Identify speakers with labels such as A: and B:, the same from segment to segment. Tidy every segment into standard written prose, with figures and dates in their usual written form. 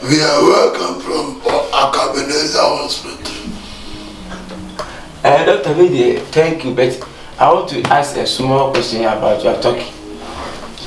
A: We are welcome from Akabeneza Hospital.
B: Dr. Vidi, thank you, but I want to ask a small question about your talking.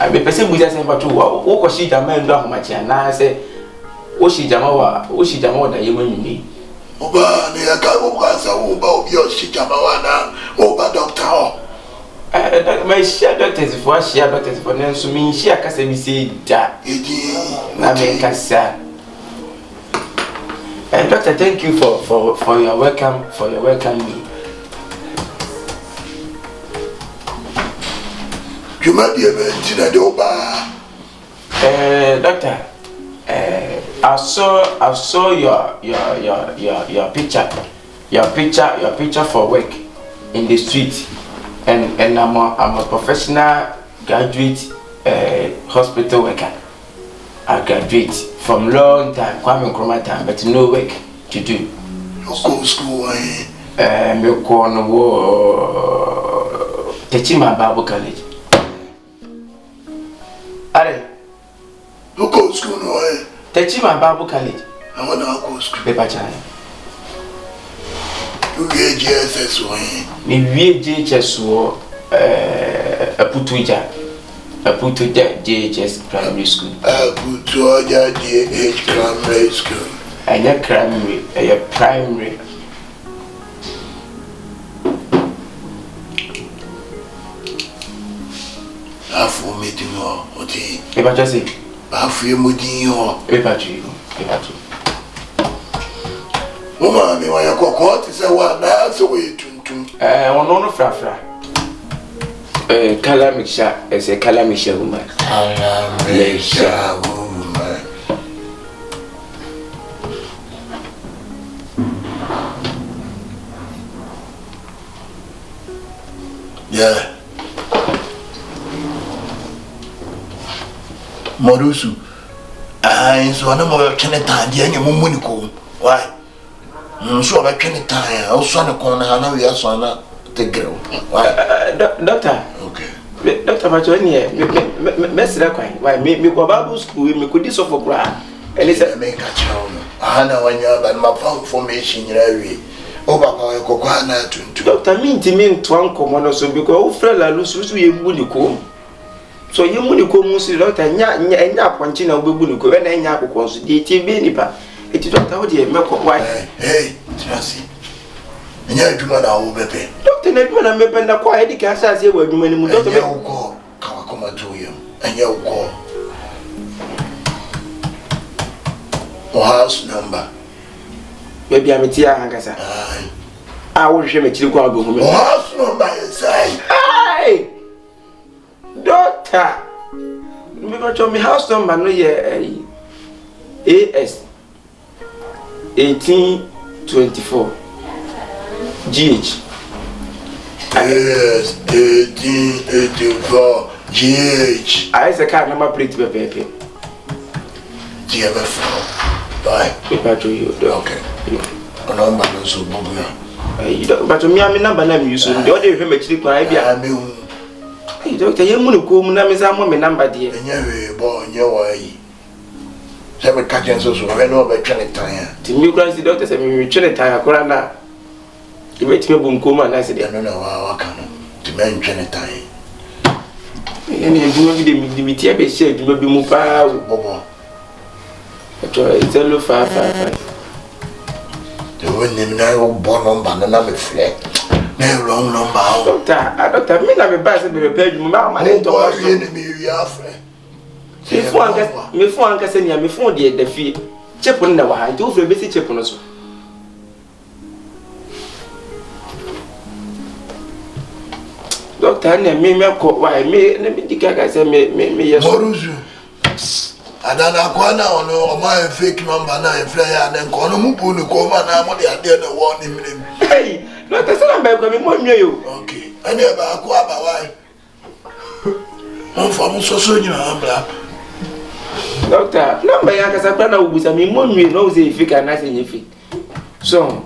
B: I be person we just about to what was she Jama and Domachi and I say, Oshi Jama that you mean me.
A: Oba, Niakawaza, Oba, Yoshi Jamawana, Oba Doctor.
B: My share doctors for share doctors for them, so mean she can say that. I mean, Cassa. Doctor, thank you for your welcome, me.
A: You might be a man, Oba.
B: Doctor, I saw your picture for work in the street, and I'm a professional graduate hospital worker. I graduate from long time, Kwame Nkrumah time, but no work to do.
A: You go school,
B: Me go no Techima Bible College. Are
A: you go school no
B: Techima Bible College.
A: I want to go school.
B: Paper channel.
A: You get GSS one.
B: Me VHS wo Aputuja JHS Primary School.
A: Aputuja JHS Primary School.
B: And primary.
A: Afu meeting or oti.
B: Paper just say.
A: Afu meeting or.
B: Paper two.
A: Mama mi wa yakoko ti se wa na so we tuntum.
B: Ono frafra. Color mixture is a color mixture woman.
A: Color mixture woman. Yeah. Morusu. So I know more Chinatown, the money ko. Why? So I can tie. I was on the corner. I know you are so the girl. Why?
B: Doctor.
A: Okay.
B: Doctor Machoni, mess that kind. Why me go Bible school, me could this for grad. And it's a
A: make a child. I know when you're about my phone formation in every. Oh, Papa, Kokana to
B: Doctor mean to me to uncle one or so because Frella lose you Bunicom. So you Munico Musi Doctor, and ya Ponchina Bubuco, and ya was the TV nipa. It is not out here, Melco. Why?
A: Hey, Tracy. And you're doing our baby.
B: Doctor Nedman and Mependa quiet, the Cassas here were doing many doctor.
A: Go, come to you, and you'll go. House number.
B: Maybe I'm a tia Hankasa. I will share a chill home.
A: House number inside.
B: Hey! Doctor! Because of my house number, no, yeah, AS 1824 GH.
A: Yes, 1884 GH.
B: I have a card number plate, baby.
A: GMF. Bye.
B: Paper to you,
A: okay. Number so
B: you don't, but me, I'm number name you soon. The other remember chicken, I mean, doctor, you want to come, Namizamo, number dear.
A: And you're born your way. Seven catchings also, I know about Trinity. To
B: me, grants the doctor said, we Trinity, Corana. You wait me, boom, come and I said, I don't know how I can to men Trinity. And you do the media be shared, you will be moved out. It's a low 555.
A: The winning now born on banana with flag. No wrong number.
B: Doctor, me na me buy say be pay you ma ma to
A: was enemy we afre.
B: Me phone anka say me phone dey da fie. Chip na wa ha, do fre be si chip no so. Doctor na me ko why me na me dika say me yes.
A: Moruzu. Adana kwana ono my fake number na e flyer na nko no mu bu ni ko ma na mo dey ade na wo ni minem.
B: Hey, no te say number ko me mo nwe yo.
A: Okay. Ani ba ko aba why? On fa mo so nyina ambla.
B: Doctor, number ya ka sa na ubusa me mo nwe no say fake na say fake. So,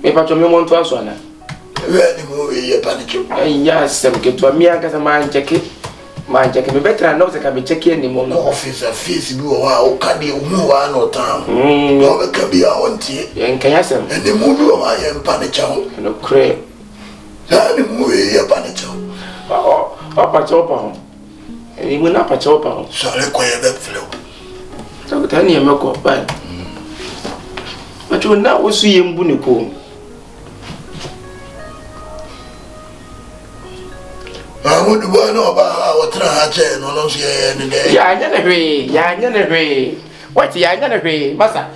B: me pa to me mo nto aso na.
A: We ni mo we ye panic.
B: Ay ya sem ke to me aka sa man check. Man check me better now say can be check any more.
A: Officer face bi o ka de hu wa no tam. No be ka bi a wontie.
B: Yen kan yasem.
A: Ene mu bi o ma yen pa ne chawo.
B: No cray.
A: Ya ni mu ye pa ne chawo.
B: Pa chawo. Eni mu na pa chawo.
A: So le ko ye be flow.
B: So ta ni e meko pa. Macho na wo su ye mbu ne ko.
A: Would one about what I said, no, no,
B: yeah, I never agree. What's the I never agree, Massa?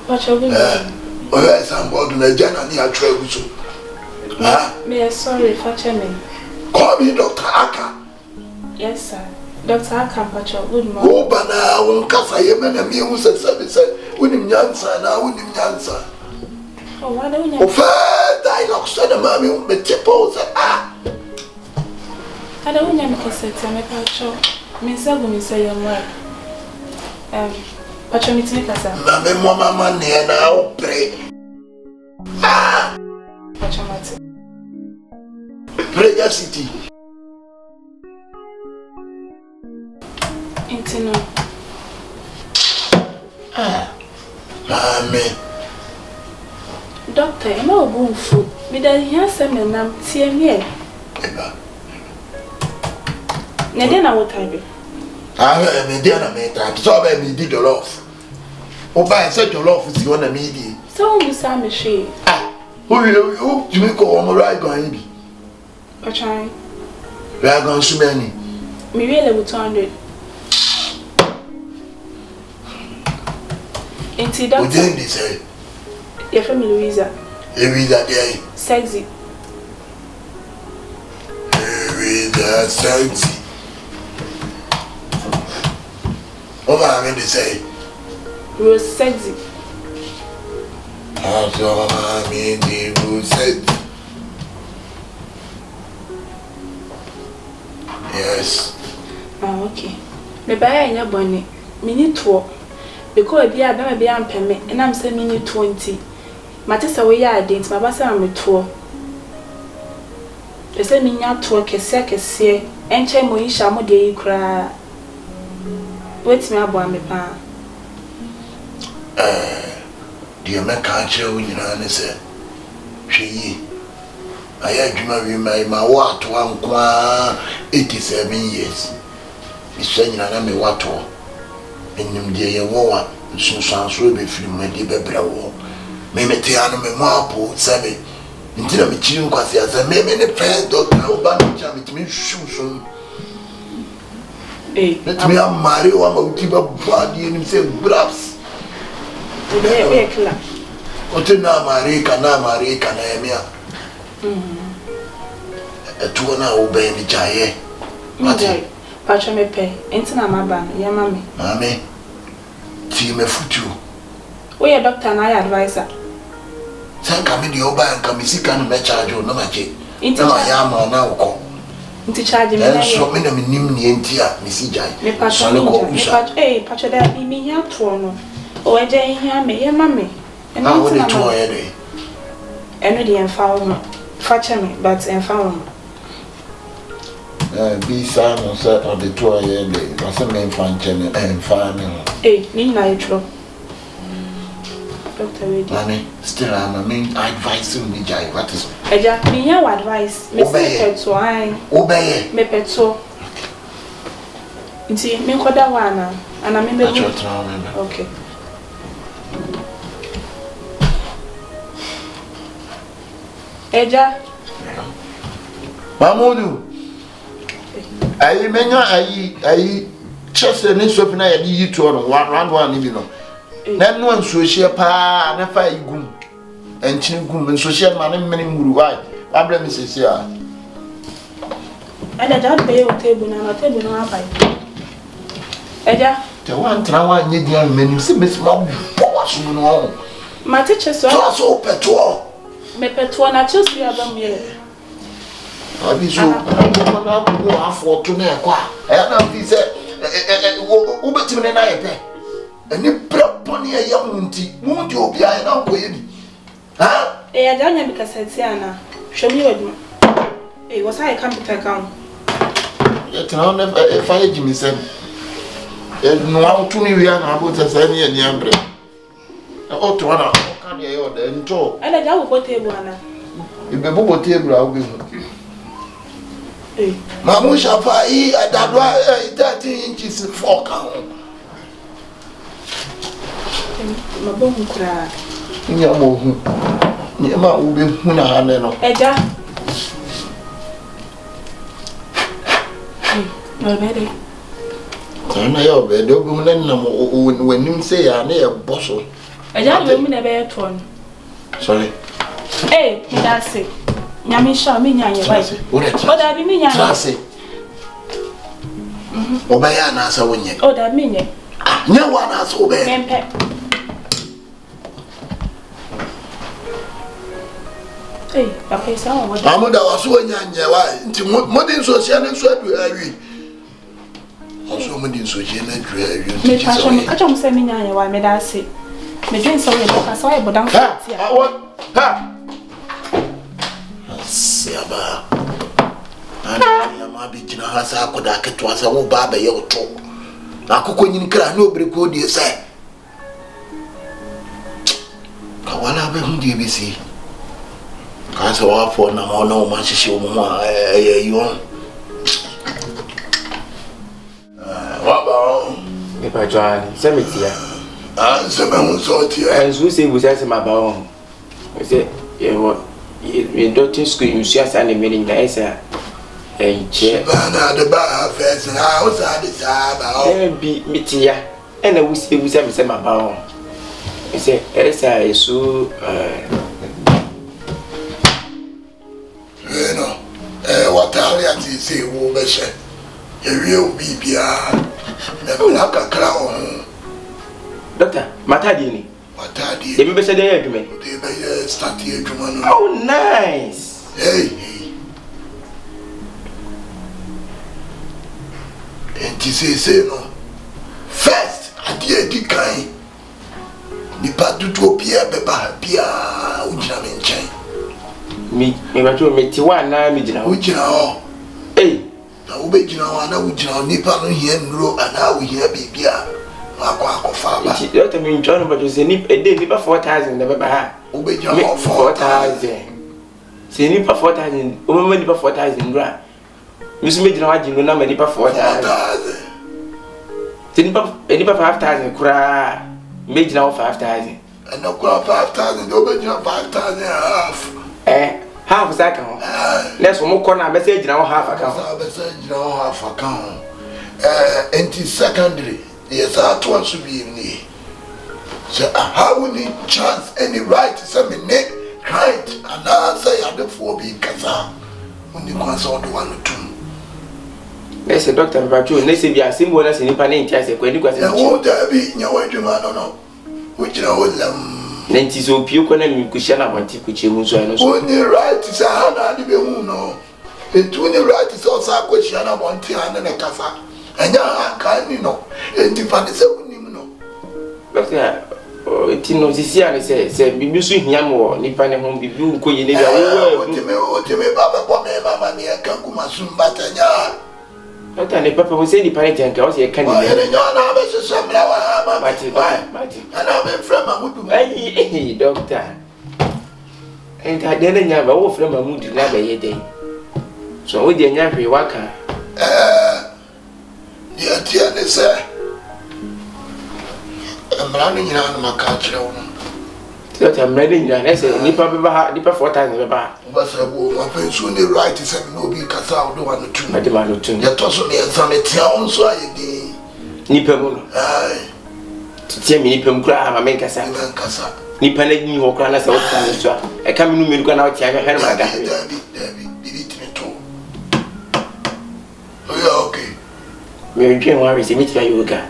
A: What's your name? Oh, somebody in the general near Trebuso.
C: Me, sorry, for me.
A: Call me Dr. Aka.
C: Yes, sir. Dr. Aka, Pacho, good morning.
A: Oh, but now I won't cast a yemen and me who said, with him Yansa, now with him Yansa.
C: Oh, why don't you?
A: Oh, fair dialogue, said a mammy, but Tippo said,
C: I don't want to say, Pacho. Miss Elgum, say your word. Pacho, meet me, Casa.
A: Mamma, Mamma, near now, pray.
C: Pacho, Mati.
A: Prayer City.
C: Intino.
A: Amen.
C: Doctor, I'm not a food. Me that he has some and I'm seeing here. Nedena, what I do?
A: I am a dinner mate. I'm sorry, me did your love. Oh, by such a love is going to meet.
C: So, you saw me, she.
A: Who you make all right going to be?
C: Pacho,
A: We are going so many.
C: me really with 200. Inti,
A: What did
C: doctor.
A: they say?
C: Your family, Louisa.
A: Louisa, day.
C: Sexy.
A: Louisa, sexy. What am I going to say?
C: Rose sexy.
A: That's what I mean, you said. Yes.
C: Ah, okay. Me buy any bonnet. Me need to. Because be a be am permit and I'm saying me need 20. Matisa we ya date my basa am to. They say me nya to kese enche mo yisha mo de kra. Wait me abo am pa.
A: Dear man can't show you know, say, she. I had dreamed my what 87 years. He's saying, I am a water. And him dear war, so sounds will be film my dear bravo. Maybe Tiano me marple, Sammy. Until I'm a chill, because he has a many friends, Doctor Obama, it means soon. Let me have Mario, I'm a keep up body and himself, brass. Ote na America na emia. Etuo na obey ni jaye.
C: Mate. Pacho me pay. Enti na maba no ya mami.
A: Mami. Ti me futu.
C: We ya doctor na ya advisor.
A: Sanka me di oba nka me sika no me charge o no mache.
C: Inti
A: na ya ma na uko.
C: Inti charge me na.
A: So me na me nim ni enti a me si jaye.
C: Me pacho me pacho da mi ya to no. O eje hia me ya mami.
A: Ah, what the toy day?
C: Eno di enfound facha me but enfound.
A: Be Simon said on the toy day. Was a main function and farming.
C: Ni na yetro. Doctor Wedi.
A: Mami, still I'm a main advising the jai. What is
C: Eja, me ya advice. Me say peto ai.
A: Obey.
C: Me peto. Nti me koda wana ana me be. Okay. Eja.
A: Mamudu. Ayi menya ayi chese ni sofi na yadi yitu ono round one ni bi no. Na no nso hye pa na fa igum. Enchini gum nso hye ma ne mene muru wai. Abra mi sesi a.
C: Ada jad be o table na table no abai. Eja.
A: Te wan tra wan nye dia menu se mes ma bo waso no.
C: My teacher so
A: petrol.
C: Me petrol na choose you about me.
A: Abi so na go afọ to na ekwa. Na fi se wo betimi na ye pe. Ani praponi ya munti. Munti obi aye na ko ye bi. Ha?
C: Adanya bi kaseti ana. Hwemi waduma. Was I computer account?
A: Yet now never if I Jimmy said no out to me we are about to send you any umbre. Oh, to one can you order and talk?
C: And I go table ana.
A: You be bobo table I'll be. Mamusha fa I dadwa 30 inches for count.
C: Mabomu kura.
A: Nyamo. Nyama ubi huna haneno.
C: Eja. No ready.
A: Sana yo be do bu na nam wanim say ya na ye boso.
C: Eja we mi na be ton.
A: Sorry.
C: Me da say. Nyame sha me nya ye bai. O da bi me nya.
A: Trase. Obaya na asa wonye.
C: O da me nye.
A: Nya wa na asa obaya.
C: Mempe. Papa isa wa da.
A: Amuda waso wonya nya wa nti modin so sia na so adu awi. Also modin so sia na adu awi.
C: Me pa so me kacho mse me nya ye wa me da say. Me dwen so we ka so ye bodan
A: fati. Ha. Siaba. Ana ya ma bi jina ha sa akoda keto asa wo ba ba ye oto. Akoko nyin kra na obere ko die se. Ka wala be hu die bi si. Kansa wa for na mo no ma shishi wo mo yon. Wa ba.
B: Me pa Joan, se metia.
A: Se me hu so tia.
B: Enzu se bu se ma ba on. Se ye wo ye dotting school you see as an meaning na esa enche.
A: Bana de ba first na o sa de sa ba o.
B: Bi metia. Ena wu se me se ma ba on. Se esa esu watali ati se wo be she ewie obi bia na bla kakra on. Doctor, matadi ni.
A: Matadi.
B: Dem be se dey adwuma.
A: Dey be start adwuma no.
B: Oh nice.
A: Hey. Enti se no. First, adi kan. Ni pa dudu bia be ba bia ujina me nchen.
B: Me ba jo me ti wa na me gina ho.
A: Ujina ho. Na ube gina ho na ujina nipa no hia nuro ana wo hia bibia. Akwa fa ba.
B: Ti doctor me njo no ba jo se ni nipa 4000 na ba ha.
A: Ube gina ho 4000.
B: Se nipa 4000, o me nipa 4000 nura. Me so me gina wa gina na me nipa 4000. Se nipa 5000 kura me gina ho 5000.
A: And no kura 5000, ube gina 5000 half.
B: Half second. Let's mo corner message now half account.
A: Message now half account. Anti secondary. Yes, I want to be in the. So how we need chance any right to say me name right and I say I don't for be kasa. When you consult the one to.
B: Let's say Doctor Bachu, let's say we are symbol as in Panin Chase when you question.
A: Oh, there be no way to man no. Which you know
B: Nenti so pio kona mi kushana banti kuchemu so no so.
A: Only right is a na di be hu no. Etu ni right is also kushana banti ana na kasa. Anya aka ni no. Enti fa ni se unim no.
B: Doctor, enti no sisi ani se bibi so hia mo nipa ne ho bibi unko ye ne bia wo.
A: O me baba kwa me mama ni aka kuma sumba tanya.
B: Doctor ne papa wo se di parent anka wo se kan ni.
A: Ene nyana be se samla wa mama.
B: Mati.
A: Ana me frɛ Mamudu.
B: Ai doctor. Enka de na nya ba wo frɛ Mamudu na ba ye den. So wo de nya hwe waka.
A: Ya tia ne sɛ. Amra no nyina no maka kyerɛ wo no.
B: Doctor amra no nyina na sɛ nipa be ba nipa 4000 be ba.
A: Ba sɛ wo ma fa so ne right sɛ no bi kasa wo do wa no tu.
B: Mati ma no tu.
A: Ya to so ne exam tia wo so aye din.
B: Nipa mu no.
A: Ai.
B: Tie mi nipa mu kura ma men kasa.
A: Men kasa.
B: Nipa na ni ho kura na sɛ wo tu so a. E ka mi no mi kura na wo tia hwɛ na ma da.
A: Dabi timi to. Oh yeah, okay.
B: Me dwen wa resi mi tia yoga.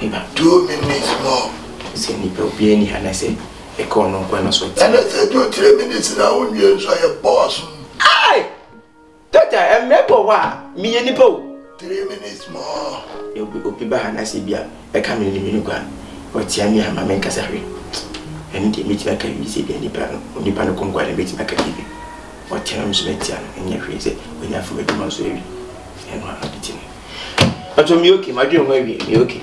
B: Me ba
A: 2 minutes more.
B: Se nipa obi ani ana sɛ Econo when so.
A: And I said, you 3 minutes now, you saw your boss.
B: Aye! Doctor, I'm never wa. Me any po.
A: 3 minutes more.
B: You'll be behind us. I come in the minugan. What's Yammy and my man Casari? And the meet like a busy any pan, only pan of Congo and meet like a baby. What terms met and your phrase when I forget the most baby. And one of the thing. But I'm okay, my dream may be okay.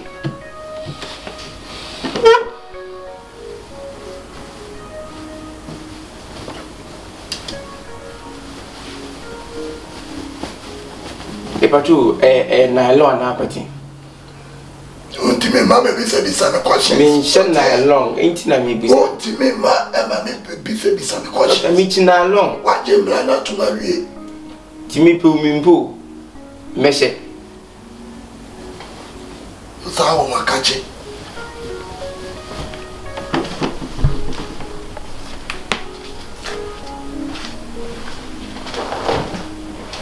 B: Epatu na long apati.
A: Unti me mama bisa me question.
B: Me shen na long, ain't na me bisa.
A: Unti me ma me bisa me question.
B: Me china long.
A: Wa je mla na to mawie.
B: Ti me pu mimpo. Meshe.
A: Usa wo makachi.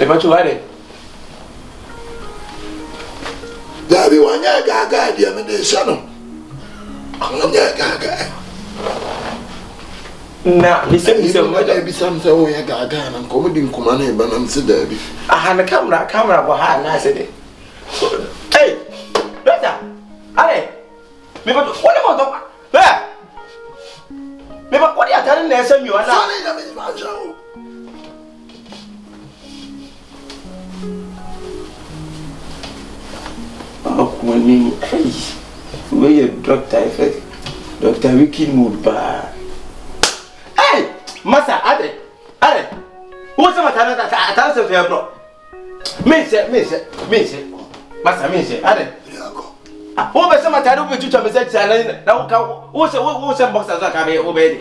B: Epatu wale.
A: Dabi wanya gaga dia me de shano. Wanya gaga.
B: Na, mi se
A: mo da bi sam se wo ya gaga na ko mo di nkuma na e ba na mse dabi.
B: Aha na camera bo ha na se de. Hey! Doctor. Ale. Me ba what about doctor? Eh. Me ba what ya tare na ese mi wala.
A: Sale na me ba jawo.
B: Akwani we doctor effect Dr. Wiki mood ba. Hey masa ade what's the matter that se fe bro me se masa me se ade wo be se matter wo be tutu me se tsana na wo ka wo se boxer za ka be wo be de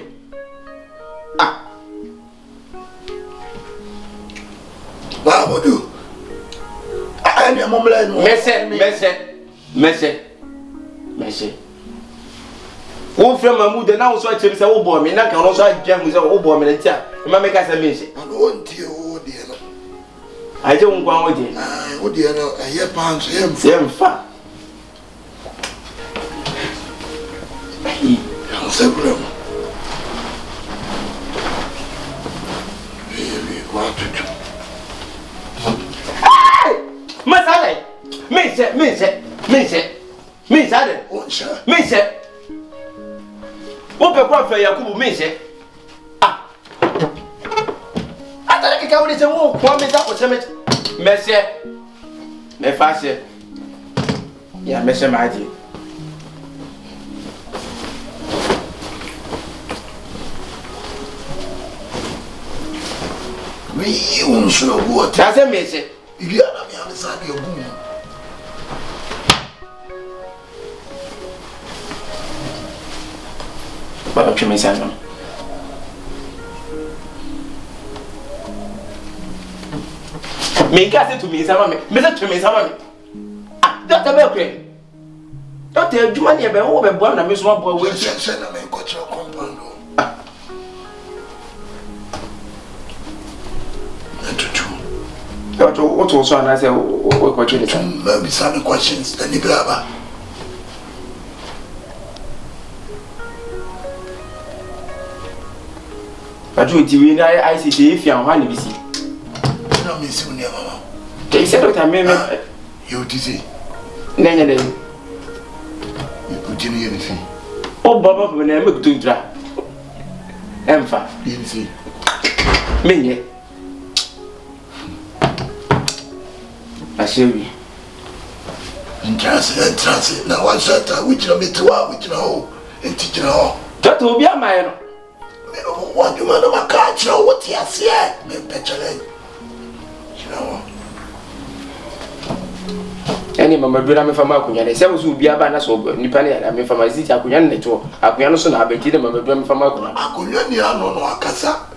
A: ba bodu ani amomla no mese wo frɛ mamu de na wo so akyem sɛ wo bɔ me na ka no so agya mu sɛ wo bɔ me ntia ma me ka sɛ mese ano wontie wo de no aje wo nkwan wo de wo de no ɛyɛ pan so yɛmfa yɛn sɛ brɛ mu wa tutu
B: masale me se ade me se wo pe kwa fa Yakubu me se atare ke ka wo de se wo kwa me za ko se me se me fa se ya me se ma di
A: me yi won so wo
B: ta se me se
A: ibi ana me amisa de ogun
B: ba tu me sa no me ka se tu me sa ma me se tu me sa ma doctor be kre doctor adwuma ne be wo be bo na me so bo we
A: se na me ko chira compound
B: what also and I say what question is
A: maybe some questions the nibraba
B: but you TV I see if you are one bisi
A: no me see unia mama
B: they said doctor me
A: you dizzy
B: nanya dem
A: you didn't anything
B: oh baba me na me to dra emfa
A: you see
B: menye Ashewi
A: Intrasi na washata wikira mitwa wikira ho entijira ho
B: Tato obi amaye no
A: me no waduma na makachira wo ti ase me pechele kira ho
B: Eni mama dura me fama akunya ne se wo obi aba na so nipa ne ya me fama ziti akunya ne to akunya no so na abeti de mama dura me fama akunya
A: ni ano no akasa